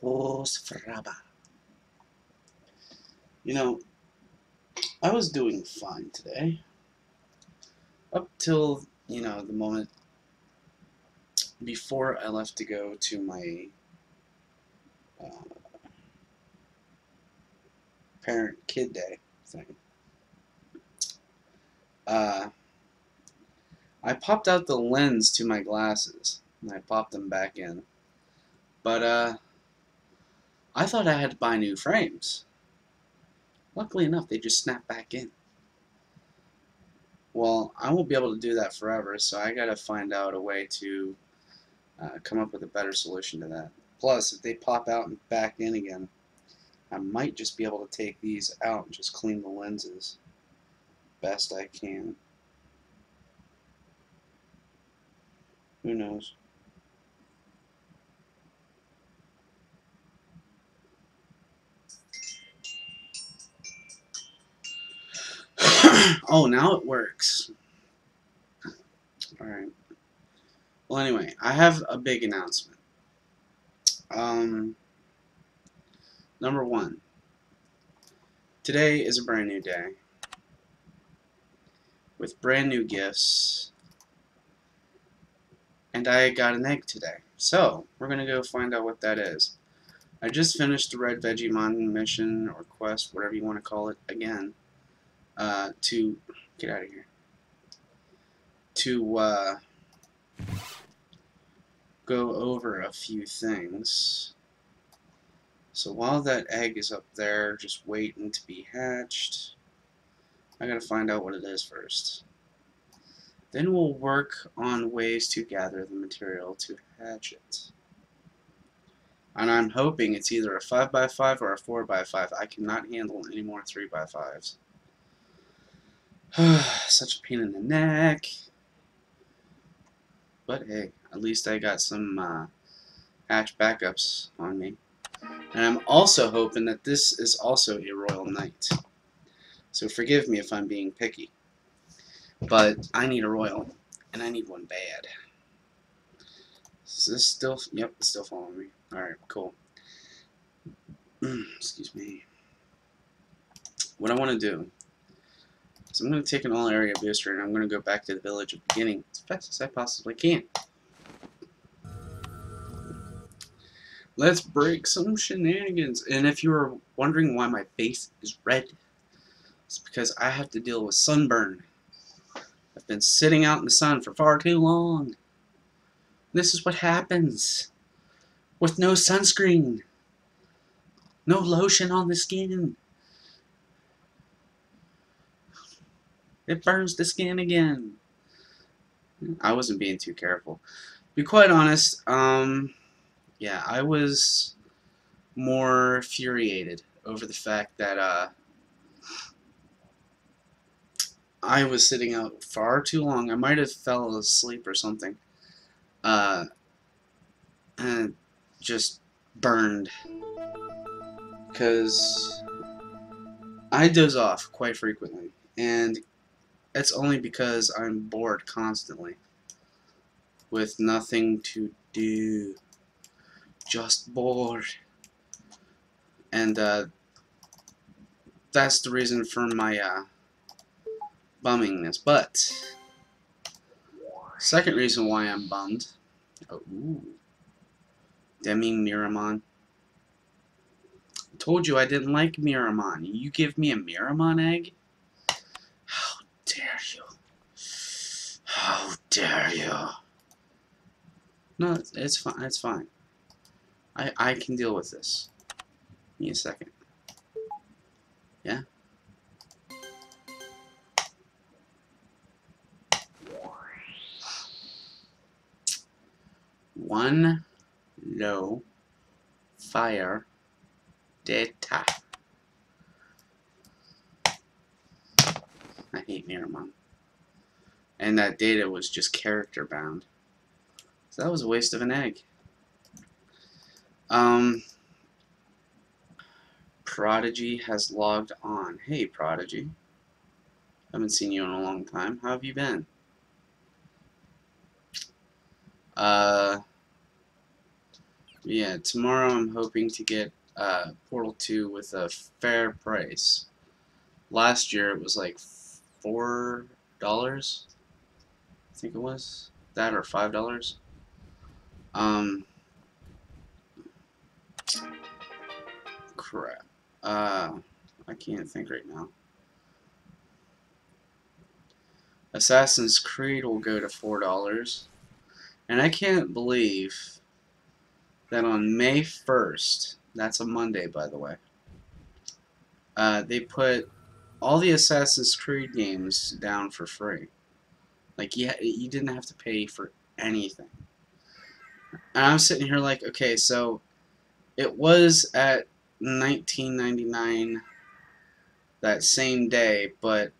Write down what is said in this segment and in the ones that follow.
Fraba. You know, I was doing fine today. Up till, the moment before I left to go to my uh, parent-kid day thing. Uh, I popped out the lens to my glasses, and I popped them back in. But, I thought I had to buy new frames. Luckily enough, they just snapped back in. Well, I won't be able to do that forever, so I gotta find out a way to come up with a better solution to that. Plus, if they pop out and back in again, I might just be able to take these out and just clean the lenses best I can. Who knows? Oh, now it works. Alright. Well, anyway, I have a big announcement. Number one, today is a brand new day with brand new gifts, and I got an egg today. So, we're gonna go find out what that is. I just finished the Red Vegemon mission, or quest, whatever you want to call it, again, to get out of here. To go over a few things. So while that egg is up there, just waiting to be hatched, I gotta find out what it is first. Then we'll work on ways to gather the material to hatch it. And I'm hoping it's either a 5x5 or a 4x5. I cannot handle any more 3x5s. Such a pain in the neck. But hey, at least I got some hatch backups on me. And I'm also hoping that this is also a Royal Knight. So forgive me if I'm being picky. But I need a Royal, and I need one bad. Is this still... Yep, it's still following me. Alright, cool. Excuse me. What I want to do is I'm going to take an all-area booster, and I'm going to go back to the village at the beginning as fast as I possibly can. Let's break some shenanigans. And if you were wondering why my face is red, it's because I have to deal with sunburn. I've been sitting out in the sun for far too long. This is what happens with no sunscreen. No lotion on the skin. It burns the skin again. I wasn't being too careful. To be quite honest, yeah, I was more infuriated over the fact that I was sitting out far too long. I might have fell asleep or something. And just burned. Because I doze off quite frequently. And it's only because I'm bored constantly. With nothing to do. Just bored. And that's the reason for my bummingness. But second reason why I'm bummed. Oh, ooh. Miramon. I told you I didn't like Miramon. You give me a Miramon egg? How dare you? How dare you? No, it's fine. It's fine. I can deal with this. Give me a second. Yeah? One low fire data. I hate Miramon. And that data was just character bound. So that was a waste of an egg. Prodigy has logged on. Hey, Prodigy. Haven't seen you in a long time. How have you been? Yeah, tomorrow I'm hoping to get Portal 2 with a fair price. Last year it was like $4, I think it was. That or $5. Um, crap. I can't think right now. Assassin's Creed will go to $4. And I can't believe that on May 1st, that's a Monday by the way, they put all the Assassin's Creed games down for free. Like, you didn't have to pay for anything. And I'm sitting here like, okay, so it was at $19.99 that same day, but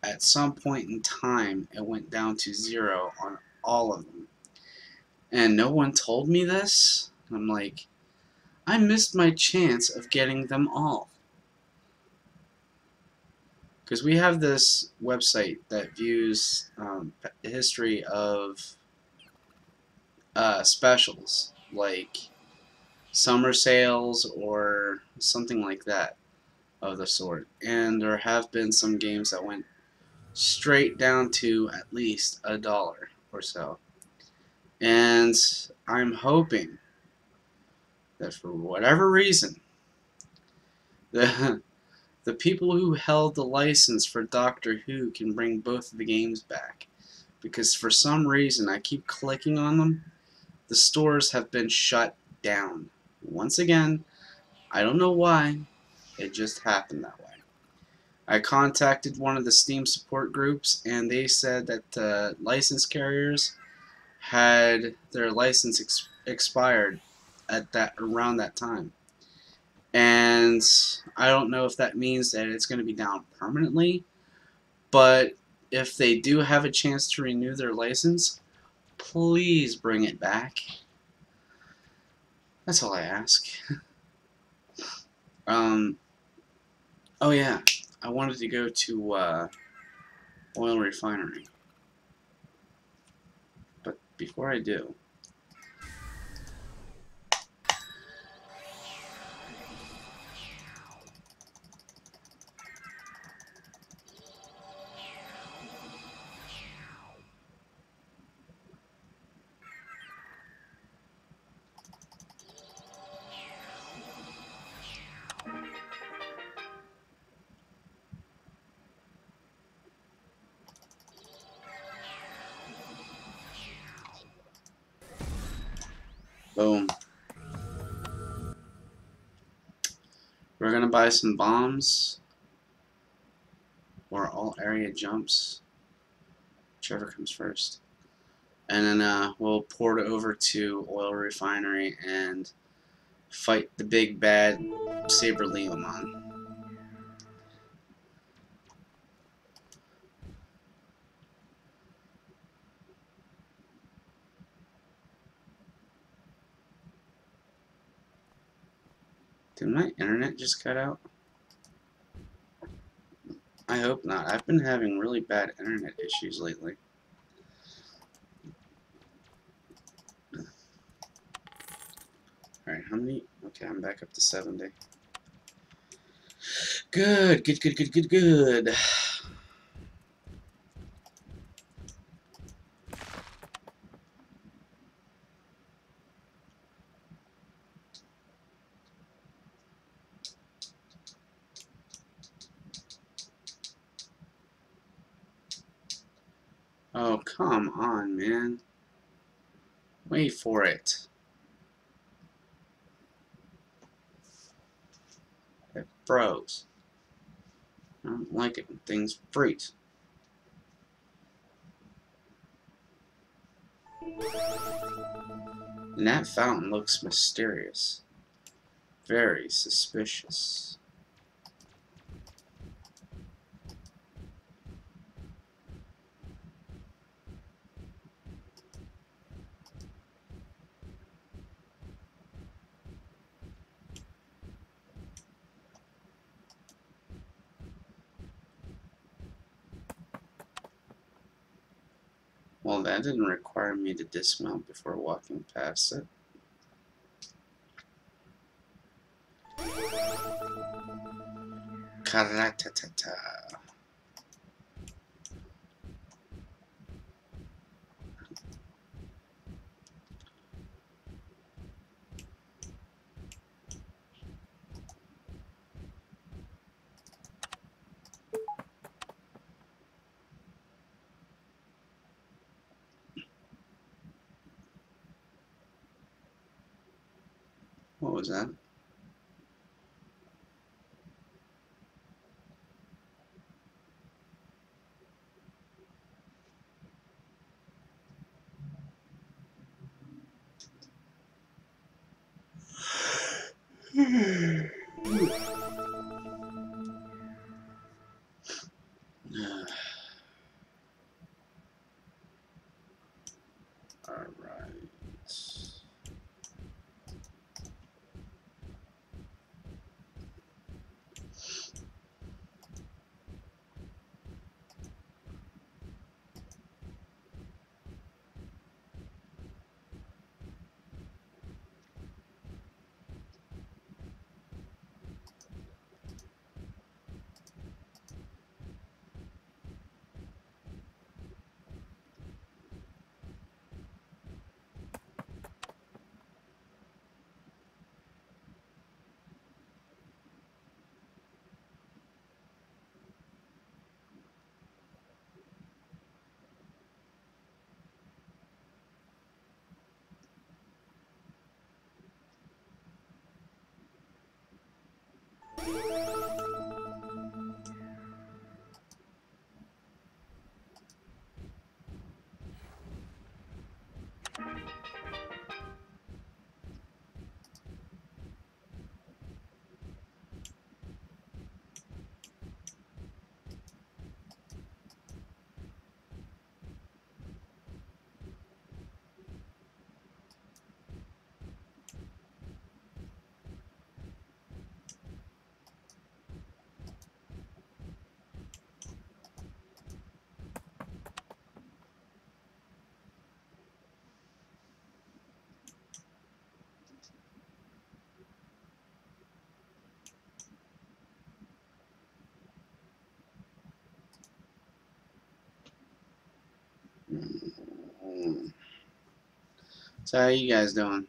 at some point in time, it went down to 0 on all of them. And no one told me this. I'm like, I missed my chance of getting them all. Because we have this website that views history of specials, like summer sales or something like that of the sort. And there have been some games that went straight down to at least $1 or so. And I'm hoping that for whatever reason, the the people who held the license for Doctor Who can bring both of the games back. Because for some reason I keep clicking on them. The stores have been shut down. Once again, I don't know why. It just happened that way. I contacted one of the Steam support groups, and they said that license carriers had their license expired at that around that time. And I don't know if that means that it's going to be down permanently, but if they do have a chance to renew their license, please bring it back. That's all I ask. Oh yeah, I wanted to go to oil refinery, but before I do, boom, we're gonna buy some bombs or all area jumps, whichever comes first, and then we'll port it over to oil refinery and fight the big bad Saber Leomon. Did my internet just cut out? I hope not. I've been having really bad internet issues lately. Alright, how many? Okay, I'm back up to 70. Good, good, good, good, good, good. Oh, come on, man. Wait for it. It froze. I don't like it when things freeze. And that fountain looks mysterious. Very suspicious. Well, that didn't require me to dismount before walking past it. Karatatata. What was that? Alright. So how you guys doing?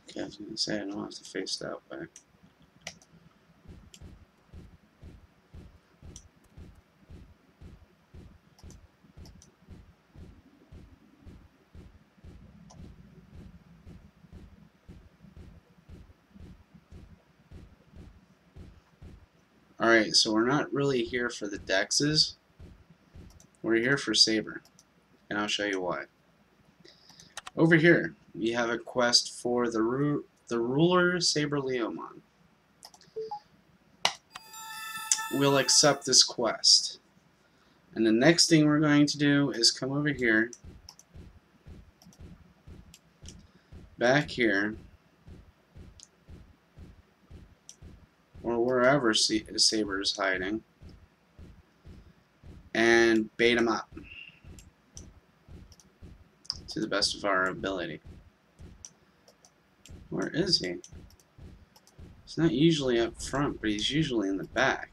Okay, I was gonna say I don't have to face that way. Alright, so we're not really here for the Dexes. We're here for Saber. And I'll show you why. Over here, we have a quest for the ruler Saber Leomon. We'll accept this quest. And the next thing we're going to do is come over here, back here, or wherever Saber is hiding, and bait him up to the best of our ability. Where is he? He's not usually up front, but he's usually in the back.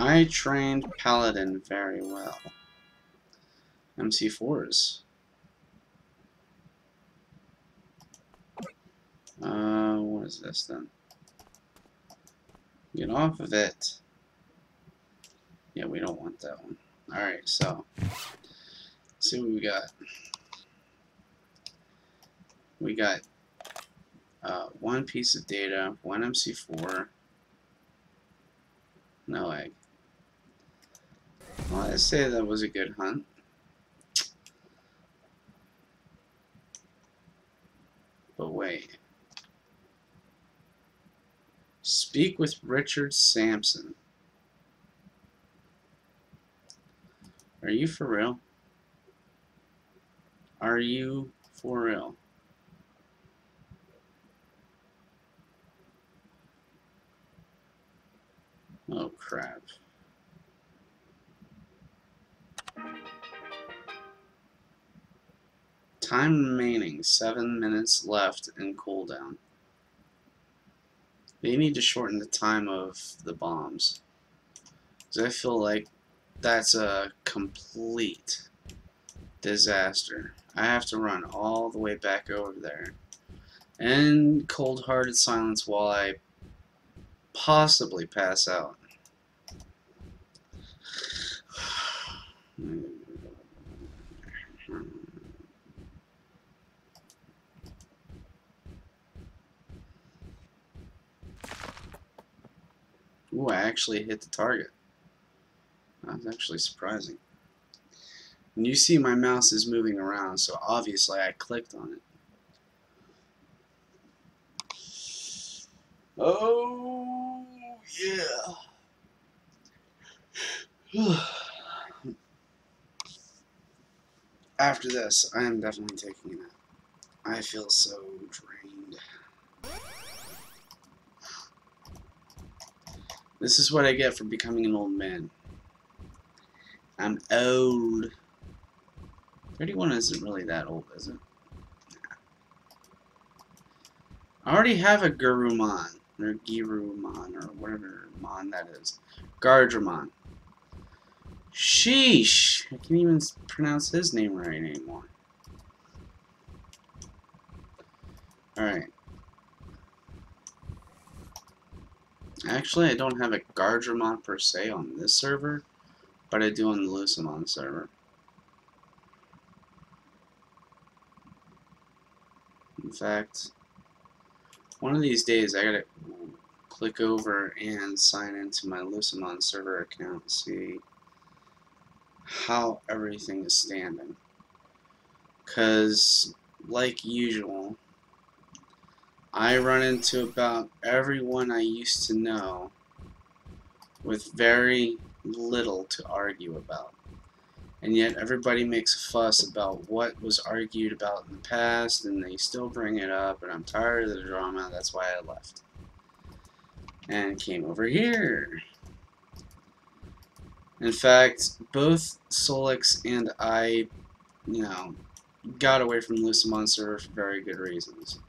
I trained Paladin very well. MC4s. What is this then? Get off of it. Yeah, we don't want that one. Alright, so let's see what we got. We got one piece of data, one MC4, no egg. Well, I'd say that was a good hunt. But wait. Speak with Richard Sampson. Are you for real? Are you for real? Oh, crap. Time remaining, 7 minutes left in cooldown. They need to shorten the time of the bombs. Because I feel like that's a complete disaster. I have to run all the way back over there. And cold-hearted silence while I possibly pass out. Ooh, I actually hit the target. That's actually surprising. And you see my mouse is moving around, so obviously I clicked on it. Oh, yeah. After this, I am definitely taking a nap. I feel so drained. This is what I get for becoming an old man. I'm old. 31 isn't really that old, is it? I already have a Gurumon, or Girumon, or whatever Mon that is. Gardramon. Sheesh! I can't even pronounce his name right anymore. Alright. Actually, I don't have a Gardramon per se on this server, but I do on the Leomon server. In fact, one of these days I gotta click over and sign into my Leomon server account and see how everything is standing. Because, like usual, I run into about everyone I used to know with very little to argue about. And yet everybody makes a fuss about what was argued about in the past, and they still bring it up, and I'm tired of the drama. That's why I left and came over here. In fact, both Solix and I, got away from Leomon server for very good reasons.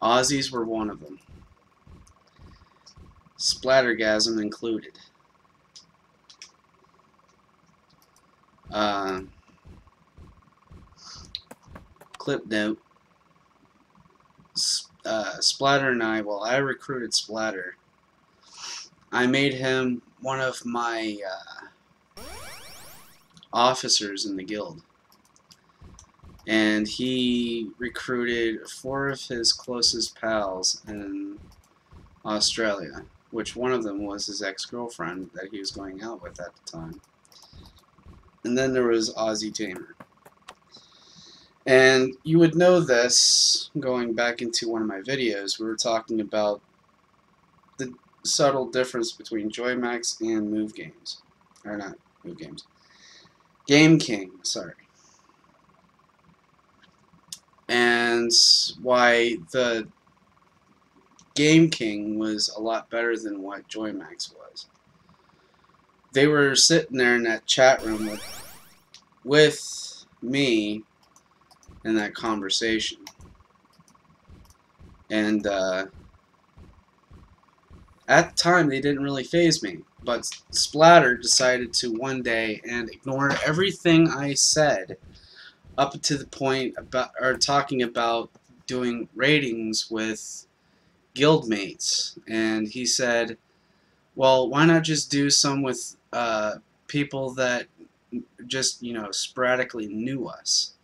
Aussies were one of them. Splattergasm included. Clip note. Splatter and I, well, I recruited Splatter. I made him one of my officers in the guild. And he recruited 4 of his closest pals in Australia, which one of them was his ex-girlfriend that he was going out with at the time. And then there was Aussie Tamer. And you would know this going back into one of my videos. We were talking about the subtle difference between JoyMax and Move Games. Or not Move Games. Game King, sorry. And why the Game King was a lot better than what JoyMax was. They were sitting there in that chat room with me in that conversation. And at the time, they didn't really faze me. But Splatter decided to one day and ignore everything I said up to the point about talking about doing ratings with guildmates. And he said, well, why not just do some with people that just, sporadically knew us?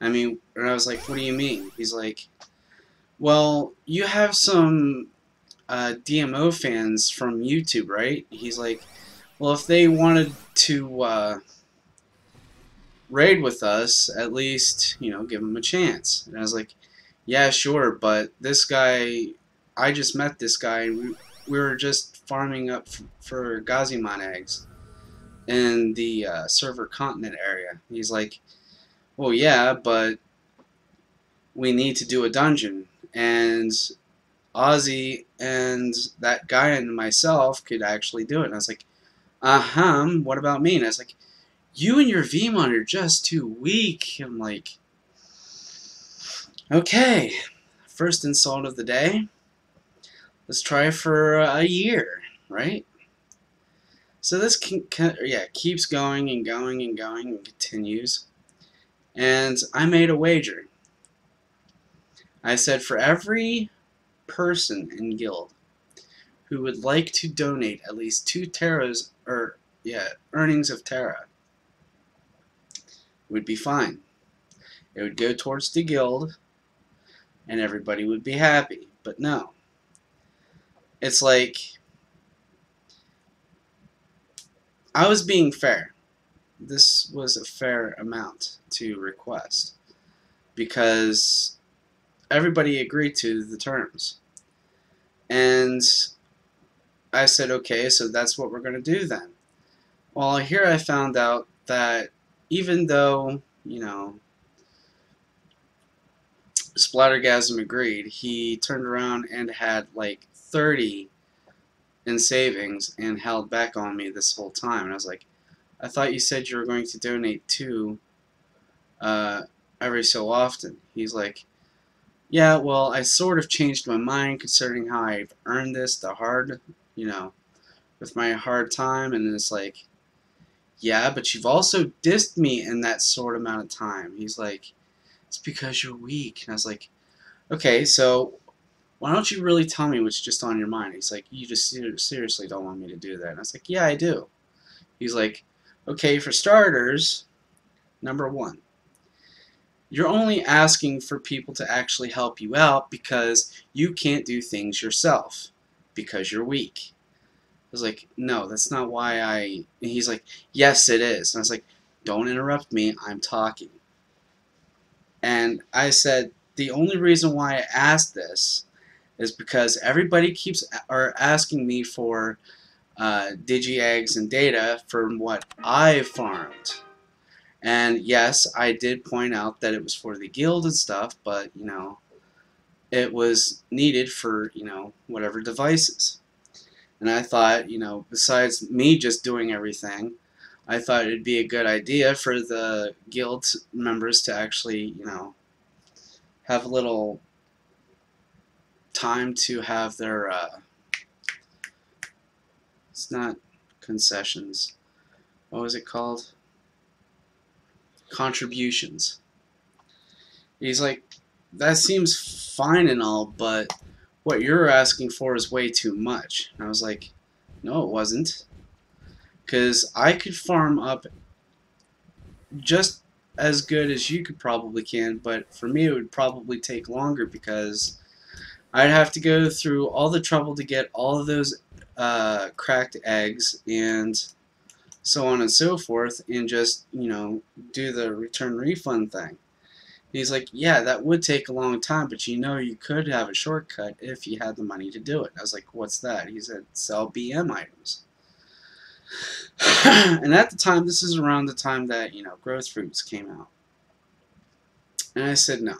I mean, and I was like, what do you mean? He's like, well, you have some DMO fans from YouTube, right? He's like, well, if they wanted to raid with us, at least, you know, give them a chance. And I was like, yeah, sure, but this guy, I just met this guy, and we were just farming up for Gazimon eggs in the server continent area. He's like, well, yeah, but we need to do a dungeon, and Ozzy and that guy and myself could actually do it. And I was like, what about me? And I was like, you and your VMon are just too weak. I'm like, okay, first insult of the day. Let's try for a year, right? So this keeps going and going and going and continues. And I made a wager. I said for every person in guild who would like to donate at least 2 Terras, or earnings of Terra, would be fine. It would go towards the guild, and everybody would be happy. But no. It's like, I was being fair. This was a fair amount to request, because everybody agreed to the terms. And I said, okay, so that's what we're going to do then. Well, here I found out that even though, you know, Splattergasm agreed, he turned around and had like 30 in savings and held back on me this whole time. And I was like, I thought you said you were going to donate 2 every so often. He's like, yeah, well, I sort of changed my mind concerning how I've earned this the hard, you know, with my hard time. And it's like, yeah, but you've also dissed me in that sort amount of time. He's like, it's because you're weak. And I was like, okay, so why don't you really tell me what's just on your mind? He's like, you just seriously don't want me to do that. And I was like, yeah, I do. He's like, okay, for starters, number 1, you're only asking for people to actually help you out because you can't do things yourself, because you're weak. I was like, no, that's not why I... And he's like, yes, it is. And I was like, don't interrupt me, I'm talking. And I said, the only reason why I asked this is because everybody keeps asking me for digi eggs and data from what I farmed. And yes, I did point out that it was for the guild and stuff, but, you know, it was needed for, you know, whatever devices. And I thought, you know, besides me just doing everything, I thought it'd be a good idea for the guild members to actually, you know, have a little time to have their, it's not concessions, what was it called? Contributions. He's like, that seems fine and all, but what you're asking for is way too much. And I was like, no, it wasn't. Because I could farm up just as good as you could probably can, but for me it would probably take longer because I'd have to go through all the trouble to get all of those cracked eggs and so on and so forth, and just, you know, do the return refund thing. He's like, yeah, that would take a long time, but you know you could have a shortcut if you had the money to do it. I was like, what's that? He said, sell BM items. And at the time, this is around the time that, you know, growth fruits came out. And I said, no,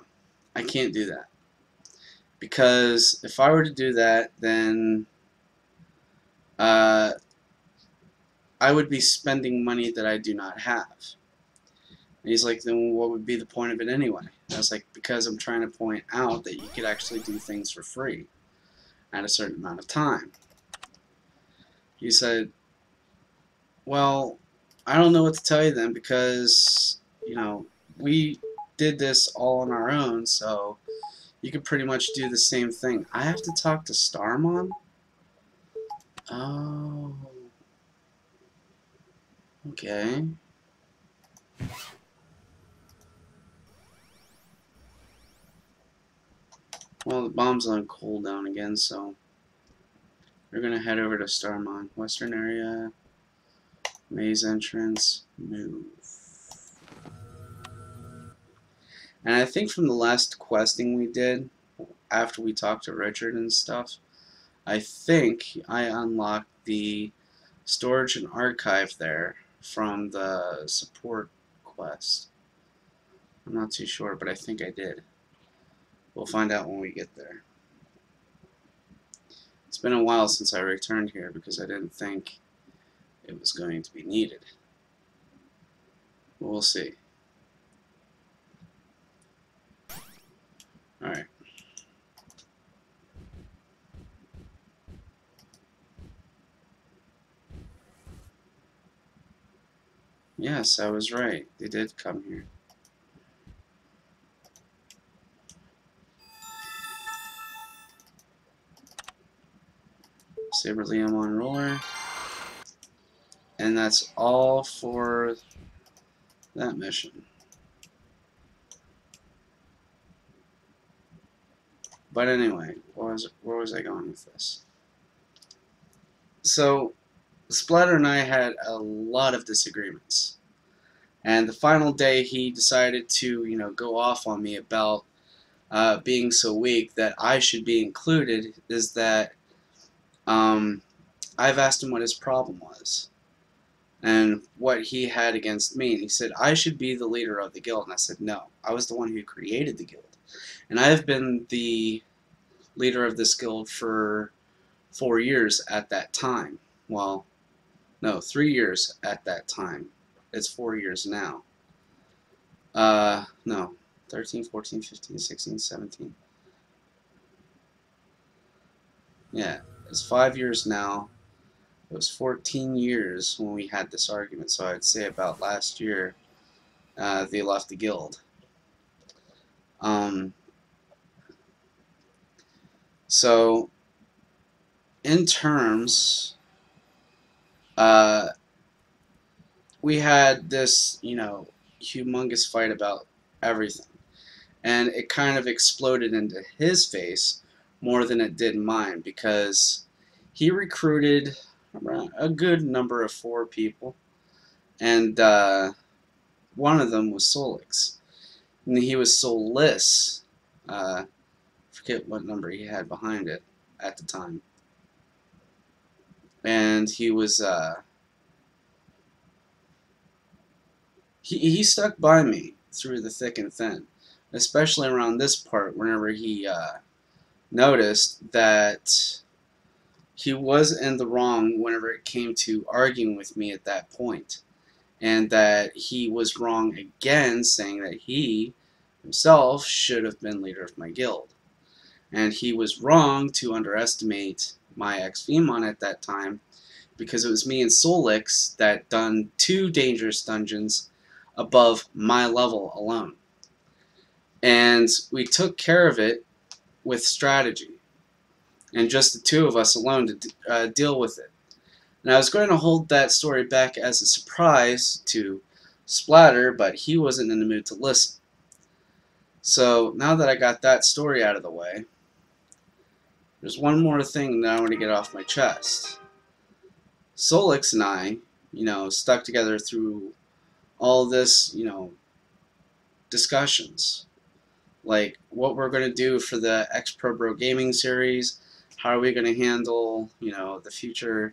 I can't do that. Because if I were to do that, then I would be spending money that I do not have. And he's like, then what would be the point of it anyway? And I was like, because I'm trying to point out that you could actually do things for free at a certain amount of time. He said, well, I don't know what to tell you then, because, you know, we did this all on our own, so you could pretty much do the same thing. I have to talk to Starmon? Oh. Okay. Well, the bomb's on cooldown again, so we're gonna head over to Starmont. Western area, maze entrance, move. And I think from the last questing we did, after we talked to Richard and stuff, I think I unlocked the storage and archive there from the support quest. I'm not too sure, but I think I did. We'll find out when we get there. It's been a while since I returned here because I didn't think it was going to be needed. We'll see. Alright. Yes, I was right. They did come here. Saber Leomon roller. And that's all for that mission. But anyway, where was I going with this? So, Splatter and I had a lot of disagreements. And the final day he decided to, go off on me about being so weak that I should be included is that I've asked him what his problem was and what he had against me. And he said, I should be the leader of the guild. And I said, no, I was the one who created the guild. And I've been the leader of this guild for 4 years at that time. Well, no, 3 years at that time. It's 4 years now. No, 13, 14, 15, 16, 17. Yeah, it's 5 years now. It was 14 years when we had this argument, so I'd say about last year they left the guild. So, in terms, we had this, humongous fight about everything. And it kind of exploded into his face more than it did mine because he recruited a good number of 4 people. And one of them was Solix. And he was soulless. Forget what number he had behind it at the time. And he was he stuck by me through the thick and thin, especially around this part whenever he noticed that he was in the wrong whenever it came to arguing with me at that point, and that he was wrong again saying that he himself should have been leader of my guild. And he was wrong to underestimate my ex-Leomon at that time because it was me and Solix that done 2 dangerous dungeons above my level alone. And we took care of it with strategy. And just the 2 of us alone to deal with it. And I was going to hold that story back as a surprise to Splatter, but he wasn't in the mood to listen. So now that I got that story out of the way, there's one more thing that I want to get off my chest. Solix and I, stuck together through all this, discussions. Like what we're going to do for the X Pro Bro Gaming series, how are we going to handle, the future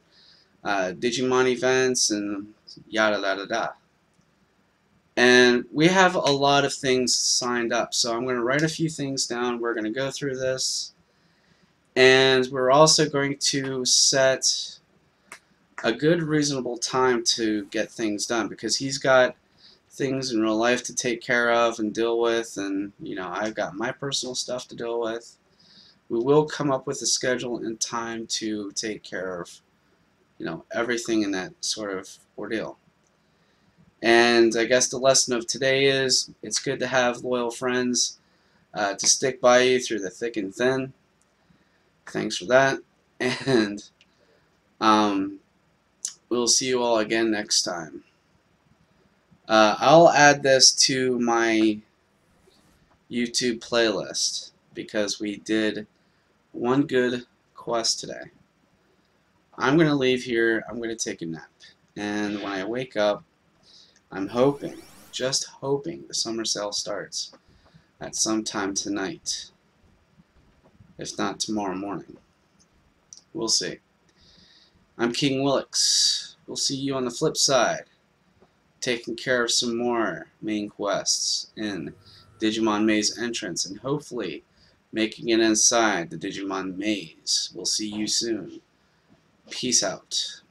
Digimon events, and yada yada yada. And we have a lot of things signed up, so I'm going to write a few things down. We're going to go through this, and we're also going to set a good reasonable time to get things done, because he's got things in real life to take care of and deal with, and I've got my personal stuff to deal with. We will come up with a schedule and time to take care of everything in that sort of ordeal. And I guess the lesson of today is it's good to have loyal friends to stick by you through the thick and thin. Thanks for that, and we'll see you all again next time. I'll add this to my YouTube playlist because we did one good quest today. I'm going to leave here. I'm going to take a nap. And when I wake up, I'm hoping, just hoping, the summer sale starts at some time tonight. If not tomorrow morning. We'll see. I'm King Willix. We'll see you on the flip side, taking care of some more main quests in Digimon Maze Entrance, and hopefully making it inside the Digimon Maze. We'll see you soon. Peace out.